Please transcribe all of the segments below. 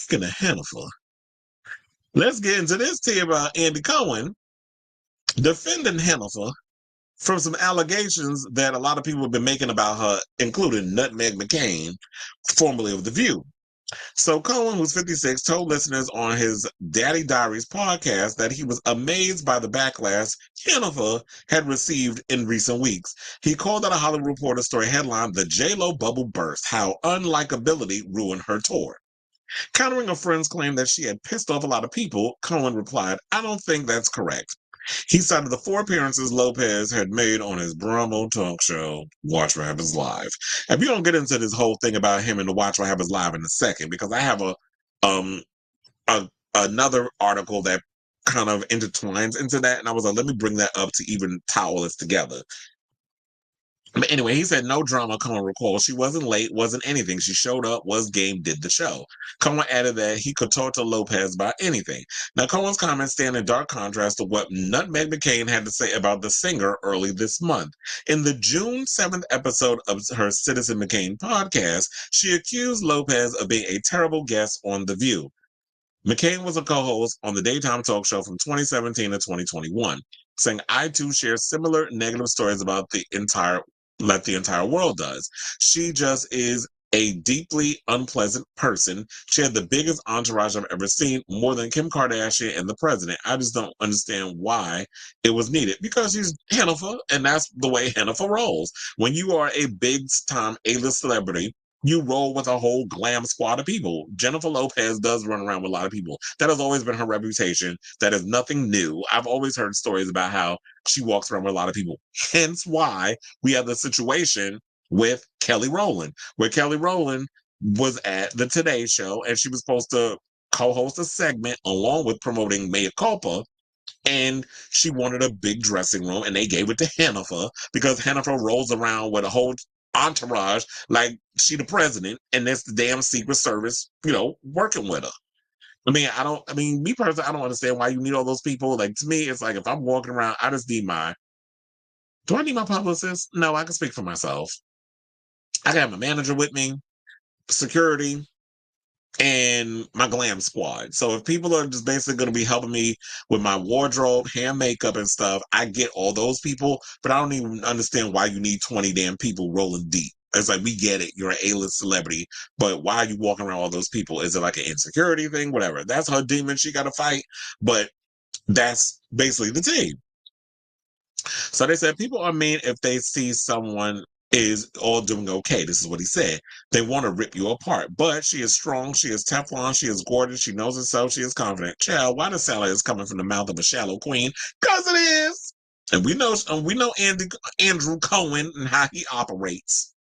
Speaking of Hennifer, let's get into this tea about Andy Cohen defending Hennifer from some allegations that a lot of people have been making about her, including Nutmeg McCain, formerly of The View. So Cohen, who's 56, told listeners on his Daddy Diaries podcast that he was amazed by the backlash Hennifer had received in recent weeks. He called out a Hollywood Reporter story headline, "The J-Lo Bubble Burst, How Unlikability Ruined Her Tour." Countering a friend's claim that she had pissed off a lot of people, Cohen replied, "I don't think that's correct." He cited the 4 appearances Lopez had made on his Bravo talk show, Watch What Happens Live. And we don't get into this whole thing about him and the Watch What Happens Live in a second, because I have um another article that kind of intertwines into that, and I was like, let me bring that up to even tie all this together. But anyway, he said no drama, Cohen recalled. She wasn't late, wasn't anything. She showed up, was game, did the show. Cohen added that he could talk to Lopez about anything. Now, Cohen's comments stand in dark contrast to what Nutmeg McCain had to say about the singer early this month. In the June 7th episode of her Citizen McCain podcast, she accused Lopez of being a terrible guest on The View. McCain was a co-host on the daytime talk show from 2017 to 2021, saying, "I too share similar negative stories about the entire world does. She just is a deeply unpleasant person. She had the biggest entourage I've ever seen, more than Kim Kardashian and the president. I just don't understand why it was needed." Because she's Hennifer, and that's the way Hennifer rolls. When you are a big-time A-list celebrity, you roll with a whole glam squad of people. Jennifer Lopez does run around with a lot of people. That has always been her reputation. That is nothing new. I've always heard stories about how she walks around with a lot of people. Hence why we have the situation with Kelly Rowland, where Kelly Rowland was at the Today Show and she was supposed to co-host a segment along with promoting Mea Culpa. And she wanted a big dressing room, and they gave it to Hennifer because Hennifer rolls around with a whole entourage like she the president, and that's the damn Secret Service, working with her. Me personally, I don't understand why you need all those people. Like, to me, it's like, if I'm walking around, I just need do I need my publicist? No, I can speak for myself. I can have a manager with me, security, and my glam squad. So if people are just basically going to be helping me with my wardrobe, hair, makeup, and stuff, I get all those people, but I don't even understand why you need 20 damn people rolling deep. It's like, we get it, you're an A-list celebrity, but why are you walking around all those people? Is it like an insecurity thing? Whatever. That's her demon she got to fight, but that's basically the team. So they said people are mean if they see someone is all doing okay. This is what he said. They want to rip you apart. But she is strong. She is Teflon. She is gorgeous. She knows herself. She is confident. Child, why the salad is coming from the mouth of a shallow queen? Because it is. And we know Andrew Cohen and how he operates.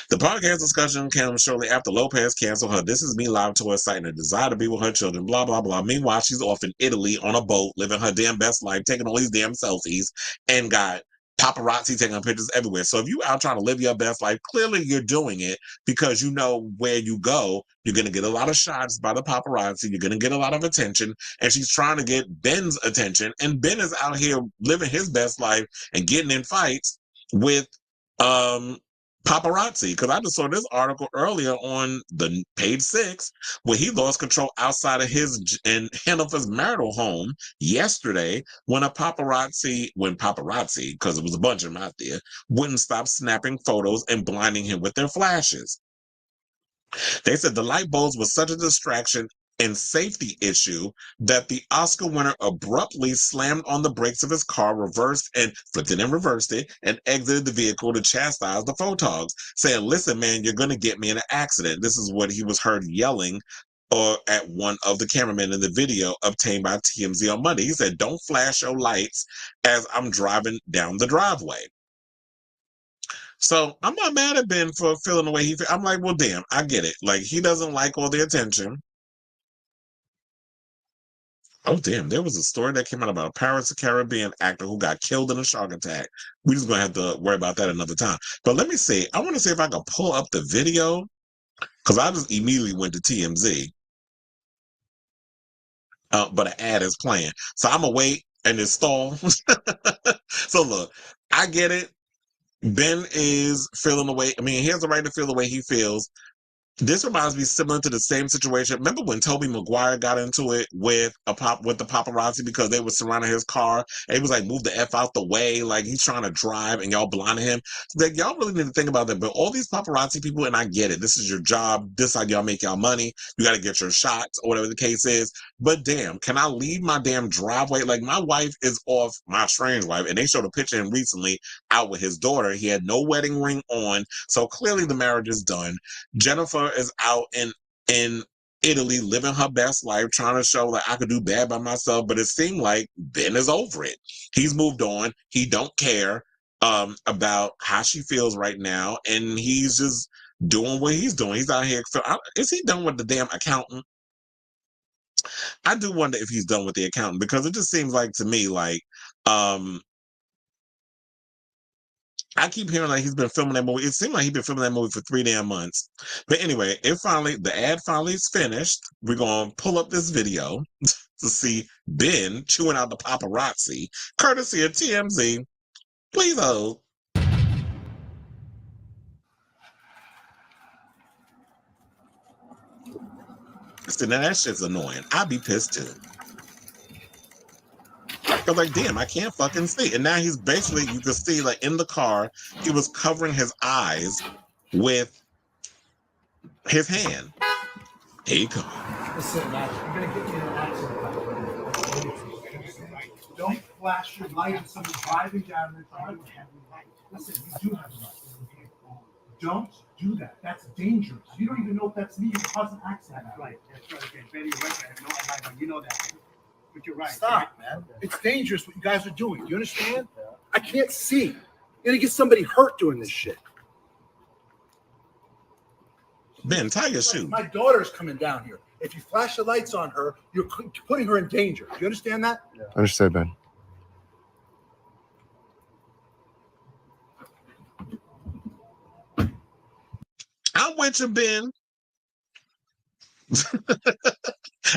The podcast discussion came shortly after Lopez canceled her This Is Me live tour, citing a desire to be with her children, blah, blah, blah. Meanwhile, she's off in Italy on a boat, living her damn best life, taking all these damn selfies, and got paparazzi taking pictures everywhere. So if you out trying to live your best life, clearly you're doing it because you know where you go, you're going to get a lot of shots by the paparazzi. You're going to get a lot of attention. And she's trying to get Ben's attention. And Ben is out here living his best life and getting in fights with paparazzi, because I just saw this article earlier on the page 6 where he lost control outside of his and Hennifer's marital home yesterday when paparazzi, because it was a bunch of them out there, wouldn't stop snapping photos and blinding him with their flashes. They said the light bulbs was such a distraction and safety issue that the Oscar winner abruptly slammed on the brakes of his car, flipped it and reversed it, and exited the vehicle to chastise the photogs, saying, "Listen, man, you're going to get me in an accident." This is what he was heard yelling at one of the cameramen in the video obtained by TMZ on Monday. He said, "Don't flash your lights as I'm driving down the driveway." So I'm not mad at Ben for feeling the way he feels. I'm like, well, damn, I get it. Like, he doesn't like all the attention. Oh, damn. There was a story that came out about a Pirates of the Caribbean actor who got killed in a shark attack. We're just going to have to worry about that another time. But let me see. I want to see if I can pull up the video, because I just immediately went to TMZ. But an ad is playing. So I'm going to wait and install. So look, I get it. Ben is feeling the way. I mean, he has the right to feel the way he feels. This reminds me similar to the same situation. Remember when Tobey Maguire got into it with the paparazzi because they were surrounding his car? And he was like, "Move the F out the way," like he's trying to drive, and y'all blinded him. Like y'all really need to think about that. But all these paparazzi people, and I get it. This is your job. This is how y'all make y'all money. You got to get your shots or whatever the case is. But damn, can I leave my damn driveway? Like my wife is off, my strange wife, and they showed a picture of him recently out with his daughter. He had no wedding ring on, so clearly the marriage is done. Jennifer is out in Italy living her best life, trying to show that I could do bad by myself. But it seemed like Ben is over it. He's moved on. He don't care about how she feels right now, and he's just doing what he's doing. He's out here. Is he done with the damn accountant? I do wonder if he's done with the accountant because it just seems like to me like I keep hearing like he's been filming that movie. It seemed like he's been filming that movie for 3 damn months. But anyway, the ad finally is finished. We're gonna pull up this video to see Ben chewing out the paparazzi, courtesy of TMZ. Please hold. So now that shit's annoying. I'd be pissed too. I was like, damn, I can't fucking see. And now he's basically, you can see like in the car, he was covering his eyes with his hand. Here you go. Listen, man, I'm gonna get you in an accident. Don't flash your light if someone's driving down the road. Listen, you do have a light. Don't do that. That's dangerous. You don't even know if that's me. You cause an accident. That's right. Okay, Betty, right. I have no idea. You know that. But you're right. Stop, man. It's dangerous what you guys are doing. Do you understand? I can't see. You're gonna get somebody hurt doing this shit. Ben, tie your shoe. My daughter's coming down here. If you flash the lights on her, you're putting her in danger. Do you understand that? Yeah. Understood, Ben. I'm with you, Ben.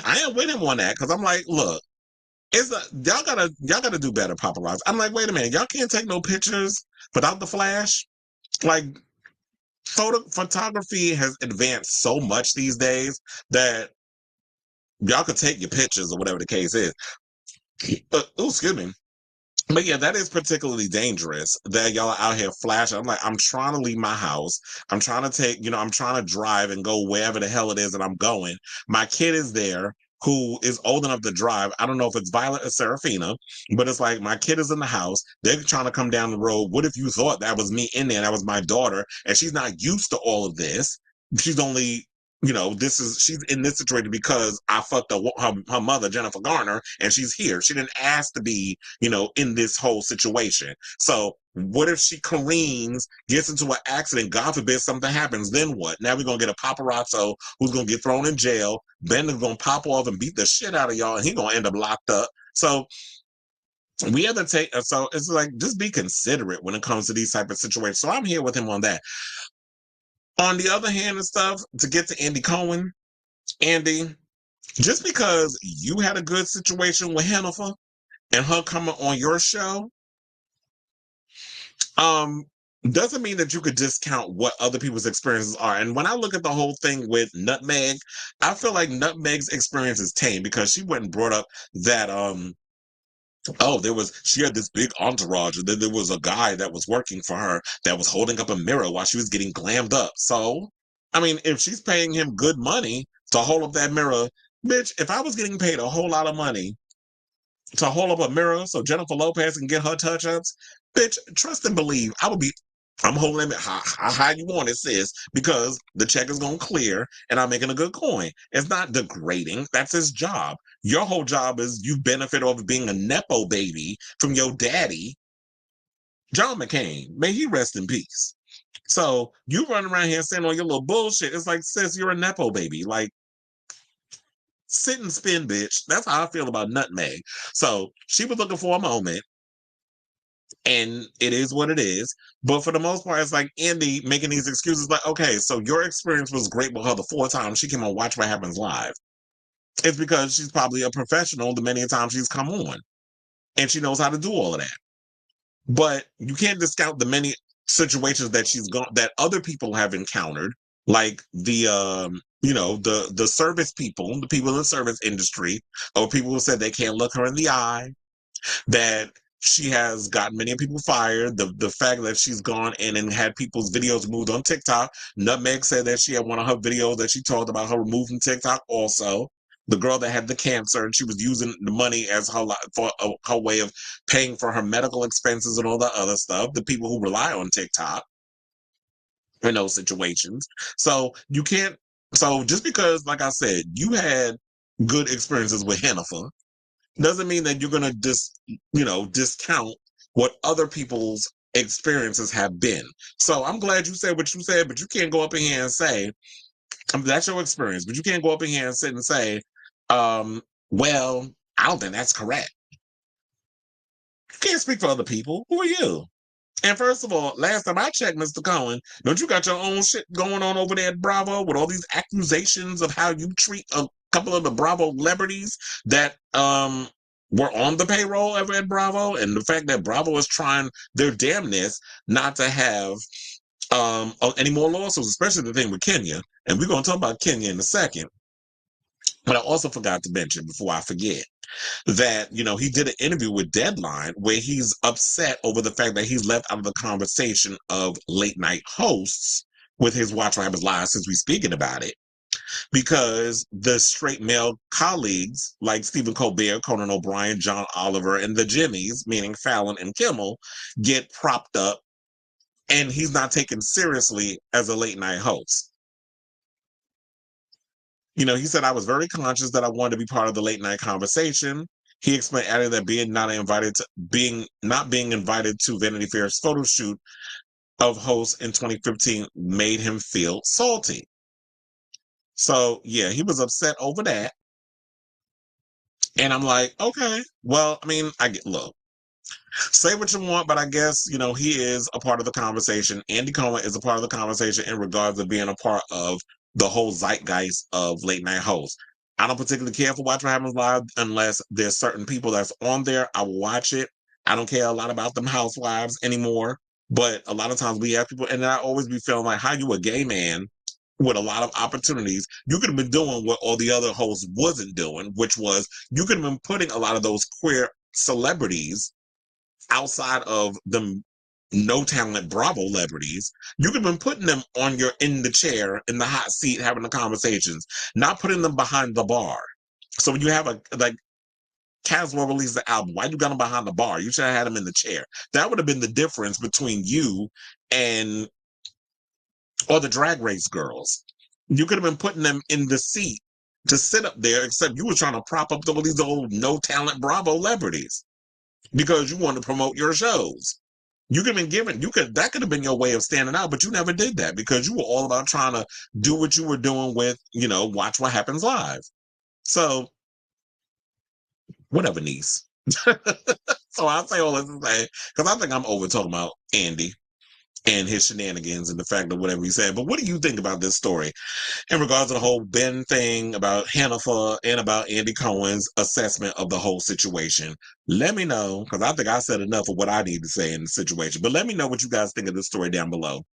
I am with him on that because I'm like, look, y'all gotta do better, paparazzi. I'm like, wait a minute, y'all can't take no pictures without the flash. Like, photography has advanced so much these days that y'all could take your pictures or whatever the case is. Excuse me. But yeah, that is particularly dangerous that y'all are out here flashing. I'm like, I'm trying to leave my house. I'm trying to I'm trying to drive and go wherever the hell it is that I'm going. My kid is there who is old enough to drive. I don't know if it's Violet or Serafina, but it's like my kid is in the house. They're trying to come down the road. What if you thought that was me in there? That was my daughter. And she's not used to all of this. She's only she's in this situation because I fucked her mother, Jennifer Garner, and she's here. She didn't ask to be, in this whole situation. So what if she careens, gets into an accident, God forbid something happens, then what? Now we're going to get a paparazzo who's going to get thrown in jail. Ben is going to pop off and beat the shit out of y'all, and he's going to end up locked up. So we have to so it's like, just be considerate when it comes to these type of situations. So I'm here with him on that. On the other hand and stuff, to get to Andy Cohen, Andy, just because you had a good situation with Jennifer and her coming on your show, doesn't mean that you could discount what other people's experiences are. And when I look at the whole thing with Nutmeg, I feel like Nutmeg's experience is tame because she went and brought up that she had this big entourage, and then there was a guy that was working for her that was holding up a mirror while she was getting glammed up. So, I mean, if she's paying him good money to hold up that mirror, bitch, if I was getting paid a whole lot of money to hold up a mirror so Jennifer Lopez can get her touch-ups, bitch, trust and believe, I'm holding it how high you want it, sis, because the check is going to clear and I'm making a good coin. It's not degrading. That's his job. Your whole job is you benefit off of being a Nepo baby from your daddy, John McCain. May he rest in peace. So you run around here saying all your little bullshit. It's like, sis, you're a Nepo baby. Like, sit and spin, bitch. That's how I feel about Nutmeg. So she was looking for a moment. And it is what it is. But for the most part, it's like Andy making these excuses like, okay, so your experience was great with her the 4 times she came on Watch What Happens Live. It's because she's probably a professional the many times she's come on. And she knows how to do all of that. But you can't discount the many situations that that other people have encountered like the service people, the people in the service industry, or people who said they can't look her in the eye, that she has gotten many people fired. The fact that she's gone in and had people's videos moved on TikTok. Nutmeg said that she had one of her videos that she talked about her removed from TikTok also. The girl that had the cancer, and she was using the money as her way of paying for her medical expenses and all that other stuff. The people who rely on TikTok in those situations. So you can't. So just because, like I said, you had good experiences with Hennifer, doesn't mean that you're going to discount what other people's experiences have been. So I'm glad you said what you said, but you can't go up in here and say, that's your experience, but you can't go up in here and sit and say, well, I don't think that's correct. You can't speak for other people. Who are you? And first of all, last time I checked, Mr. Cohen, don't you got your own shit going on over there at Bravo with all these accusations of how you treat a couple of the Bravo celebrities that were on the payroll ever at Bravo, and the fact that Bravo is trying their damnness not to have any more lawsuits, especially the thing with Kenya. And we're going to talk about Kenya in a second. But I also forgot to mention before I forget that, he did an interview with Deadline where he's upset over the fact that he's left out of the conversation of late night hosts with his Watch What Happens Live, since we're speaking about it, because the straight male colleagues like Stephen Colbert, Conan O'Brien, John Oliver, and the Jimmys, meaning Fallon and Kimmel, get propped up, and he's not taken seriously as a late night host. He said, I was very conscious that I wanted to be part of the late night conversation. He explained, adding that not being invited to Vanity Fair's photo shoot of hosts in 2015 made him feel salty. So yeah, he was upset over that. And I'm like, okay, well, I mean, look, say what you want, but I guess, he is a part of the conversation. Andy Cohen is a part of the conversation in regards to being a part of the whole zeitgeist of late night hosts. I don't particularly care for Watch What Happens Live unless there's certain people that's on there. I will watch it. I don't care a lot about them housewives anymore. But a lot of times we have people, and I always be feeling like, how you a gay man with a lot of opportunities, you could have been doing what all the other hosts wasn't doing, which was you could have been putting a lot of those queer celebrities outside of the no talent Bravo celebrities. You could have been putting them in the chair, in the hot seat, having the conversations, not putting them behind the bar. So when you have Caswell released the album, why you got them behind the bar? You should have had them in the chair. That would have been the difference between you and or the Drag Race girls. You could have been putting them in the seat to sit up there, except you were trying to prop up all these old no talent Bravo celebrities because you wanted to promote your shows. You could have been that could have been your way of standing out, but you never did that because you were all about trying to do what you were doing with, Watch What Happens Live. So, whatever, niece. So I'll say all this to say, because I think I'm over talking about Andy and his shenanigans and the fact of whatever he said. But what do you think about this story in regards to the whole Ben thing, about Hennifer, and about Andy Cohen's assessment of the whole situation? Let me know, because I think I said enough of what I need to say in the situation. But let me know what you guys think of this story down below.